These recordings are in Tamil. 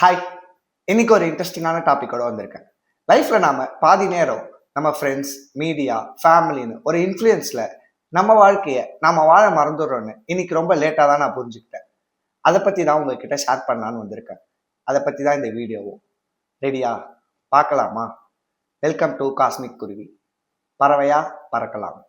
ஹாய், இன்னைக்கு ஒரு இன்ட்ரெஸ்டிங்கான டாபிக்கோட வந்திருக்கேன். லைஃப்ல நாம பாதி நேரம் நம்ம ஃப்ரெண்ட்ஸ், மீடியா, ஃபேமிலின்னு ஒரு இன்ஃப்ளூயன்ஸ்ல நம்ம வாழ்க்கையை நாம வாழ மறந்துடுறோன்னு இன்னைக்கு ரொம்ப லேட்டாக தான் நான் புரிஞ்சுக்கிட்டேன். அதை பத்தி தான் உங்ககிட்ட ஷேர் பண்ணலான்னு வந்திருக்கேன். அதை பத்தி தான் இந்த வீடியோவும். ரெடியா? பார்க்கலாமா? வெல்கம் டு காஸ்மிக் குருவி. பறவையா பறக்கலாம்.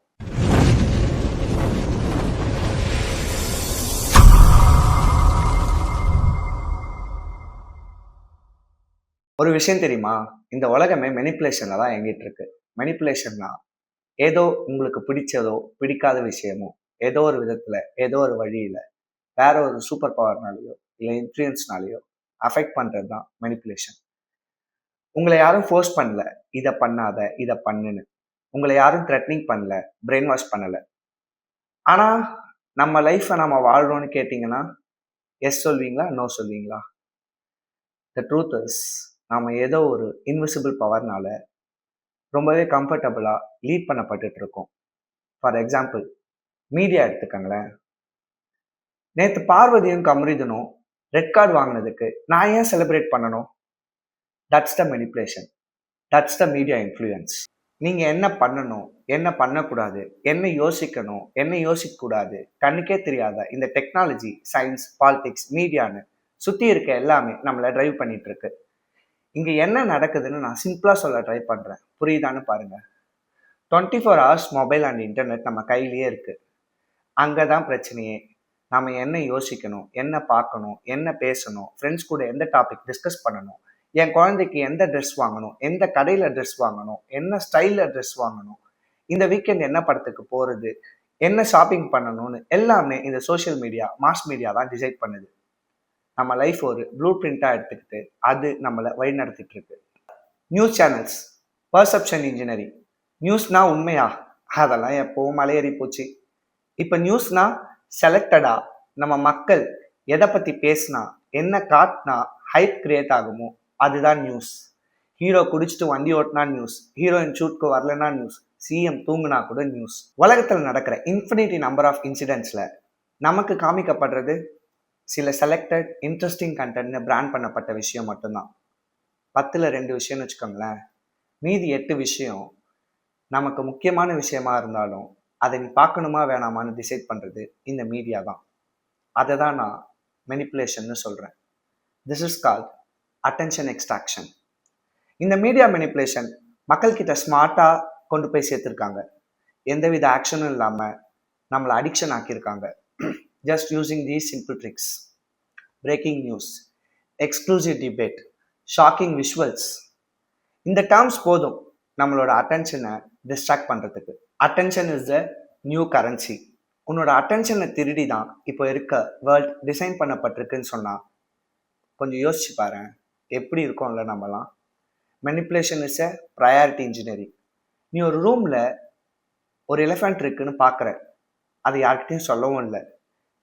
ஒரு விஷயம் தெரியுமா? இந்த உலகமே மெனிப்புலேஷன்ல தான் இயங்கிட்டு இருக்கு. மெனிப்புலேஷன்னா ஏதோ உங்களுக்கு பிடிச்சதோ பிடிக்காத விஷயமோ ஏதோ ஒரு விதத்துல ஏதோ ஒரு வழியில வேற ஒரு சூப்பர் பவர்னாலேயோ இல்லை இன்ஃப்ளூயன்ஸ்னாலேயோ அஃபெக்ட் பண்றது தான் மெனிப்புலேஷன். உங்களை யாரும் ஃபோர்ஸ் பண்ணல இதை பண்ணாத இதை பண்ணுன்னு. உங்களை யாரும் த்ரெட்னிங் பண்ணல, பிரெயின் வாஷ் பண்ணல. ஆனா நம்ம லைஃப்பை நம்ம வாழ்றோம்னு கேட்டிங்கன்னா எஸ் சொல்வீங்களா, நோ சொல்வீங்களா? த ட்ரூத் இஸ், நாம ஏதோ ஒரு இன்விசிபிள் பவர்னால ரொம்பவே கம்ஃபர்டபுளா லீட் பண்ணப்பட்டுட்டு இருக்கோம். ஃபார் எக்ஸாம்பிள், மீடியா எடுத்துக்கங்களேன். நேற்று பார்வதியும் கமரிதனும் ரெட் கார்டு வாங்கினதுக்கு நான் ஏன் செலிப்ரேட் பண்ணணும்? That's the manipulation. That's the media influence. நீங்க என்ன பண்ணணும், என்ன பண்ணக்கூடாது, என்ன யோசிக்கணும், என்ன யோசிக்கக்கூடாது, கண்ணுக்கே தெரியாத இந்த டெக்னாலஜி, சயின்ஸ், பாலிடிக்ஸ், மீடியான்னு சுற்றி இருக்க எல்லாமே நம்மளை டிரைவ் பண்ணிட்டு இருக்கு. இங்க என்ன நடக்குதுன்னு நான் சிம்பிளா சொல்ல ட்ரை பண்றேன். புரியுதான்னு பாருங்க. 24 hours மொபைல் அண்ட் இன்டர்நெட் நம்ம கையிலேயே இருக்கு. அங்கதான் பிரச்சனையே. நாம என்ன யோசிக்கணும், என்ன பார்க்கணும், என்ன பேசணும், ஃப்ரெண்ட்ஸ் கூட எந்த டாபிக் டிஸ்கஸ் பண்ணணும், என் குழந்தைக்கு எந்த ட்ரெஸ் வாங்கணும், எந்த கடையில ட்ரெஸ் வாங்கணும், என்ன ஸ்டைல்ல ட்ரெஸ் வாங்கணும், இந்த வீக்கெண்ட் என்ன படத்துக்கு போறது, என்ன ஷாப்பிங் பண்ணணும்னு எல்லாமே இந்த சோஷியல் மீடியா, மாஸ் மீடியா தான் டிசைட் பண்ணுது. நம்ம லைஃப் ஒரு ப்ளூ பிரிண்டா எடுத்துக்கிட்டு அது நம்மளை வழி நடத்திட்டு இருக்கு. News channels, perception engineering. நியூஸ்னா உண்மையா? அதெல்லாம் எப்பவும் மலையேறி போச்சு. இப்ப நியூஸ்னா செலக்டடா நம்ம மக்கள் எதை பத்தி பேசினா, என்ன காட்டினா ஹைப் கிரியேட் ஆகுமோ அதுதான் நியூஸ். ஹீரோ குடிச்சிட்டு வண்டி ஓட்டினா நியூஸ், ஹீரோயின் ஷூட்க்கு வரலன்னா நியூஸ், சிஎம் தூங்குனா கூட நியூஸ். உலகத்தில் நடக்கிற இன்ஃபினிட்டி நம்பர் ஆஃப் இன்சிடென்ட்ஸ்ல நமக்கு காமிக்கப்படுறது சில செலக்டட் இன்ட்ரெஸ்டிங் கண்டென்ட்னு பிராண்ட் பண்ணப்பட்ட விஷயம் மட்டும்தான். 10ல் 2 விஷயம்னு வச்சுக்கோங்களேன். மீதி 8 விஷயம் நமக்கு முக்கியமான விஷயமா இருந்தாலும் அதை நீ பார்க்கணுமா வேணாமான்னு டிசைட் பண்றது இந்த மீடியா தான். அதை தான் நான் மெனிப்புலேஷன்னு சொல்றேன். This is called attention extraction. இந்த மீடியா மெனிப்புலேஷன் மக்கள் கிட்ட ஸ்மார்ட்டா கொண்டு போய் சேர்த்திருக்காங்க. எந்தவித ஆக்ஷனும் இல்லாம நம்மளை அடிக்ஷன் ஆக்கியிருக்காங்க. Just using these simple tricks. Breaking news, exclusive debate, shocking visuals. இந்த டேர்ம்ஸ் போதும் நம்மளோட அட்டென்ஷனை டிஸ்ட்ராக்ட் பண்றதுக்கு. Attention is the new currency. உன்னோட அட்டென்ஷனை திருடி தான் இப்போ இருக்க வேர்ல்ட் டிசைன் பண்ணப்பட்டிருக்குன்னு சொன்னா கொஞ்சம் யோசிச்சு பாரு, எப்படி இருக்கும்ல நம்மலாம். Manipulation is a priority engineering. நீ ஒரு ரூம்ல ஒரு எலிஃபென்ட் இருக்குன்னு பார்க்குற, அதை யார்கிட்டையும் சொல்லவும் இல்லை,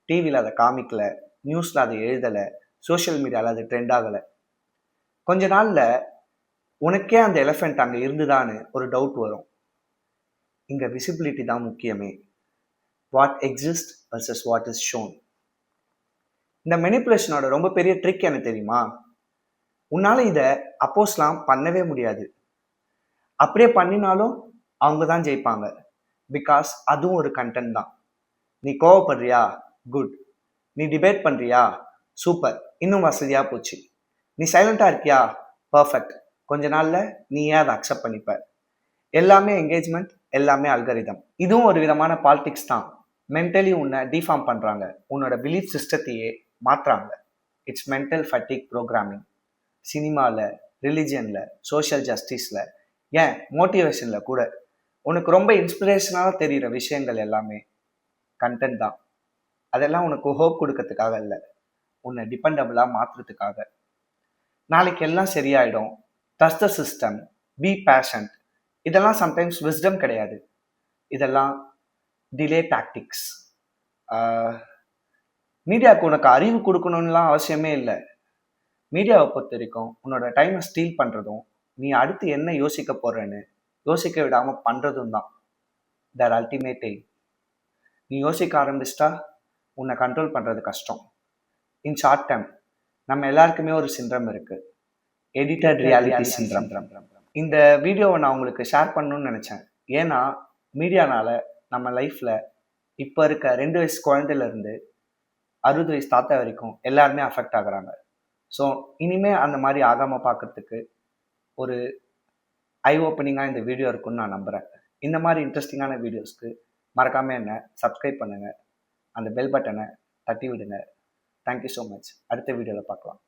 டிவியில் அதை காமிக்கல, நியூஸில் அதை எழுதலை, சோஷியல் மீடியாவில் அது ட்ரெண்ட் ஆகலை. கொஞ்ச நாளில் உனக்கே அந்த எலிஃபென்ட் அங்கே இருந்துதான்னு ஒரு டவுட் வரும். இங்கே விசிபிலிட்டி தான் முக்கியமே. What exist versus what is shown. இந்த மெனிப்புலேஷனோட ரொம்ப பெரிய ட்ரிக் என்ன தெரியுமா? உன்னால இதை அப்போஸ்லாம் பண்ணவே முடியாது. அப்படியே பண்ணினாலும் அவங்க தான் ஜெயிப்பாங்க. பிகாஸ் அதுவும் ஒரு கண்டென்ட் தான். நீ கோவப்படுறியா? குட். நீ டிபேட் பண்றியா? சூப்பர், இன்னும் வசதியா போச்சு. நீ சைலண்டா இருக்கியா? பர்ஃபெக்ட். கொஞ்ச நாள்ல நீயே அதை அக்செப்ட் பண்ணிப்ப. எல்லாமே என்கேஜ்மெண்ட், எல்லாமே அல்கரிதம். இதுவும் ஒரு விதமான பாலிடிக்ஸ் தான். மென்டலி உன்னை டிஃபார்ம் பண்றாங்க, உன்னோட பிலீஃப் சிஸ்டத்தையே மாத்துறாங்க. It's mental fatigue programming. சினிமாவில், ரிலிஜியனில், சோஷியல் ஜஸ்டிஸில், ஏன் மோட்டிவேஷனில் கூட உனக்கு ரொம்ப இன்ஸ்பிரேஷனாக தெரிகிற விஷயங்கள் எல்லாமே கண்டென்ட் தான். அதெல்லாம் உனக்கு ஹோப் கொடுக்கறதுக்காக இல்லை, உன்னை டிபெண்டபிளாக மாற்றுறதுக்காக. நாளைக்கு எல்லாம் சரியாயிடும், trust the system, B patient. இதெல்லாம் சம்டைம்ஸ் விஸ்டம் கிடையாது, இதெல்லாம் டிலே டாக்டிக்ஸ். மீடியாவுக்கு உனக்கு அறிவு கொடுக்கணும்லாம் அவசியமே இல்லை. மீடியாவை பொறுத்த வரைக்கும் உன்னோட டைமை ஸ்டீல் பண்ணுறதும் நீ அடுத்து என்ன யோசிக்க போறேன்னு யோசிக்க விடாமல் பண்ணுறதும் தான் தர் அல்டிமேட் எய்ம். நீ யோசிக்க ஆரம்பிச்சிட்டா உன்னை கண்ட்ரோல் பண்ணுறது கஷ்டம். இன் ஷார்ட் டைம் நம்ம எல்லாருக்குமே ஒரு சிண்ட்ரம் இருக்கு, எடிட்டட் ரியாலிட்டி சிண்ட்ரம். இந்த வீடியோவை நான் உங்களுக்கு ஷேர் பண்ணணும்னு நினச்சேன். ஏன்னா மீடியானால நம்ம லைஃப்பில் இப்போ இருக்க 2 வயசு குழந்தையிலேருந்து 60 வயசு தாத்தா வரைக்கும் எல்லாருமே அஃபெக்ட் ஆகுறாங்க. ஸோ இனிமேல் அந்த மாதிரி ஆகாமல் பார்க்கறதுக்கு ஒரு ஐ ஓப்பனிங்காக இந்த வீடியோ இருக்குன்னு நான் நம்புகிறேன். இந்த மாதிரி இன்ட்ரெஸ்டிங்கான வீடியோஸ்க்கு மறக்காமல் என்ன சப்ஸ்கிரைப் பண்ணுங்கள், அந்த பெல் பட்டனை தட்டி விடுங்க. Thank you so much. அடுத்த வீடியோவில் பார்க்கலாம்.